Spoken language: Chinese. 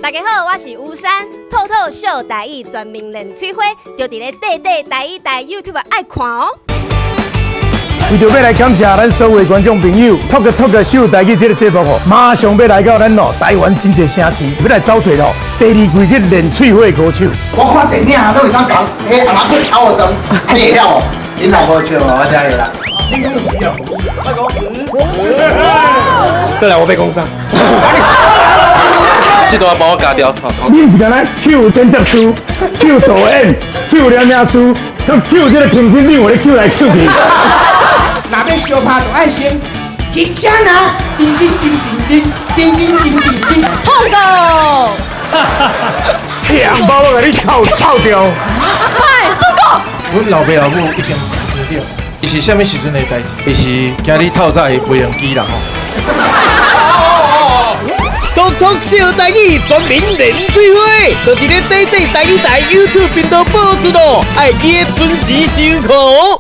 大家好，我是吴珊，透透秀台语全民练嘴花，就伫咧短短台语台 YouTube 爱看哦。为着要来感谢咱所有的观众朋友，透过秀台语这个节目吼，马上要来到咱台湾真济城市，要来找找第二季这练喙花歌手。我看电影都会当讲，阿妈去炒我灯，你会晓哦？恁老婆笑我加油啦！你讲有笑？对了，我被攻杀。这段要帮我加掉。你是干咱 Q 剪辑师、Q 导演、Q 了名师，佮 Q 这个评审长，我咧 Q 来 Q 去。若要相拍就爱先起枪啊！叮叮叮叮叮叮叮叮叮叮。碰到，两包我给你扣掉。快速过！阮老爸老母一定知道，伊是啥物时阵的代志？伊是今日透早的飞龙机啦吼。透透秀台语全民练嘴花，就伫咧短短台语台 YouTube 频道播出咯，爱记得准时收看哦。